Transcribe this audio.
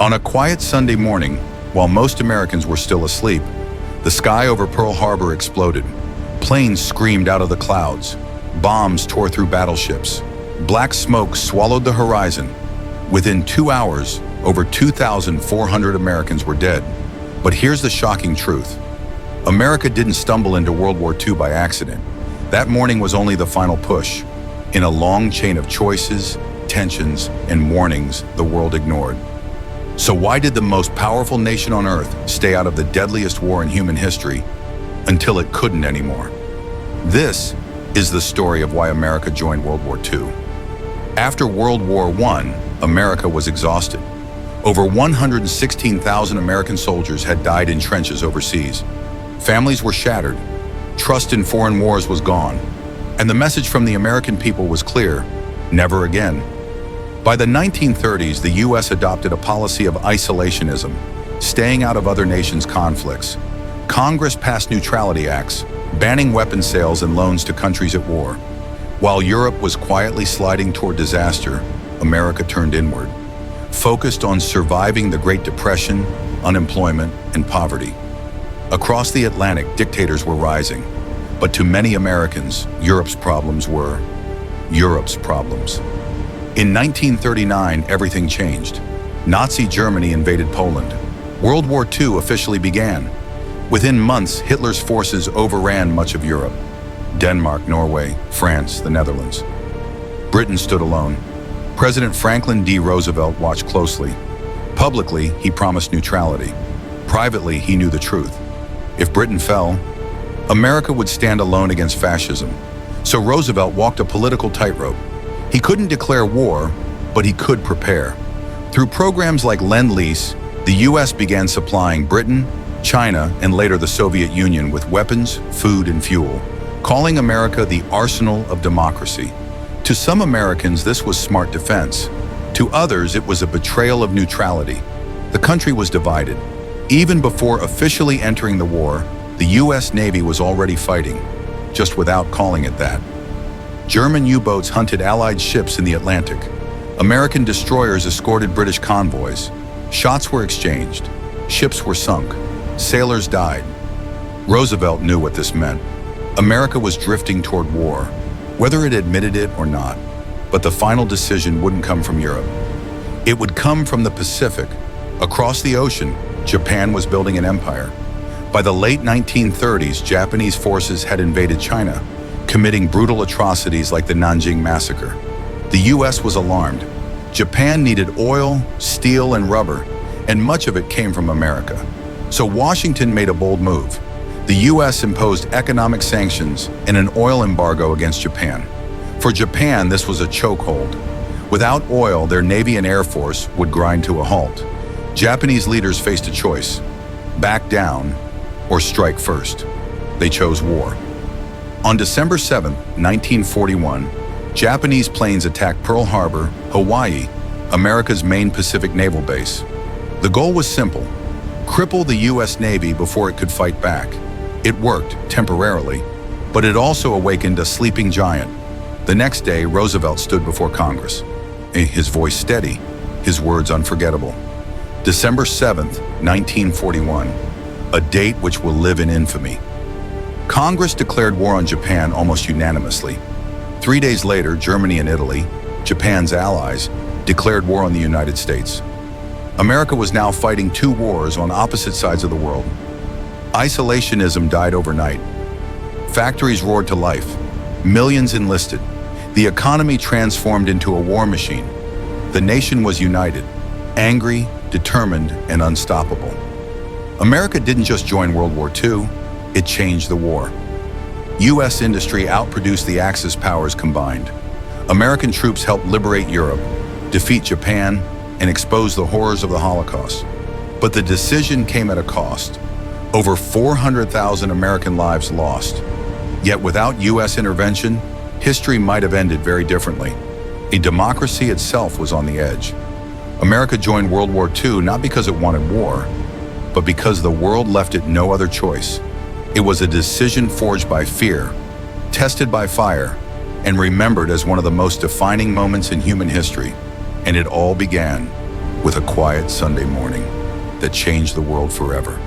On a quiet Sunday morning, while most Americans were still asleep, the sky over Pearl Harbor exploded. Planes screamed out of the clouds. Bombs tore through battleships. Black smoke swallowed the horizon. Within 2 hours, over 2,400 Americans were dead. But here's the shocking truth. America didn't stumble into World War II by accident. That morning was only the final push in a long chain of choices, tensions, and warnings the world ignored. So why did the most powerful nation on earth stay out of the deadliest war in human history until it couldn't anymore? This is the story of why America joined World War II. After World War I, America was exhausted. Over 116,000 American soldiers had died in trenches overseas. Families were shattered. Trust in foreign wars was gone. And the message from the American people was clear: never again. By the 1930s, the U.S. adopted a policy of isolationism, staying out of other nations' conflicts. Congress passed neutrality acts, banning weapons sales and loans to countries at war. While Europe was quietly sliding toward disaster, America turned inward, focused on surviving the Great Depression, unemployment, and poverty. Across the Atlantic, dictators were rising, but to many Americans, Europe's problems were Europe's problems. In 1939, everything changed. Nazi Germany invaded Poland. World War II officially began. Within months, Hitler's forces overran much of Europe: Denmark, Norway, France, the Netherlands. Britain stood alone. President Franklin D. Roosevelt watched closely. Publicly, he promised neutrality. Privately, he knew the truth. If Britain fell, America would stand alone against fascism. So Roosevelt walked a political tightrope. He couldn't declare war, but he could prepare. Through programs like Lend-Lease, the U.S. began supplying Britain, China, and later the Soviet Union with weapons, food, and fuel, calling America the arsenal of democracy. To some Americans, this was smart defense. To others, it was a betrayal of neutrality. The country was divided. Even before officially entering the war, the U.S. Navy was already fighting, just without calling it that. German U-boats hunted Allied ships in the Atlantic. American destroyers escorted British convoys. Shots were exchanged. Ships were sunk. Sailors died. Roosevelt knew what this meant. America was drifting toward war, whether it admitted it or not. But the final decision wouldn't come from Europe. It would come from the Pacific. Across the ocean, Japan was building an empire. By the late 1930s, Japanese forces had invaded China, committing brutal atrocities like the Nanjing Massacre. The U.S. was alarmed. Japan needed oil, steel, and rubber, and much of it came from America. So Washington made a bold move. The U.S. imposed economic sanctions and an oil embargo against Japan. For Japan, this was a chokehold. Without oil, their Navy and Air Force would grind to a halt. Japanese leaders faced a choice: back down or strike first. They chose war. On December 7, 1941, Japanese planes attacked Pearl Harbor, Hawaii, America's main Pacific naval base. The goal was simple: cripple the U.S. Navy before it could fight back. It worked, temporarily, but it also awakened a sleeping giant. The next day, Roosevelt stood before Congress, his voice steady, his words unforgettable. December 7th, 1941, a date which will live in infamy. Congress declared war on Japan almost unanimously. 3 days later, Germany and Italy, Japan's allies, declared war on the United States. America was now fighting two wars on opposite sides of the world. Isolationism died overnight. Factories roared to life. Millions enlisted. The economy transformed into a war machine. The nation was united, angry, determined, and unstoppable. America didn't just join World War II, it changed the war. U.S. industry outproduced the Axis powers combined. American troops helped liberate Europe, defeat Japan, and expose the horrors of the Holocaust. But the decision came at a cost. Over 400,000 American lives lost. Yet without U.S. intervention, history might have ended very differently. A democracy itself was on the edge. America joined World War II not because it wanted war, but because the world left it no other choice. It was a decision forged by fear, tested by fire, and remembered as one of the most defining moments in human history. And it all began with a quiet Sunday morning that changed the world forever.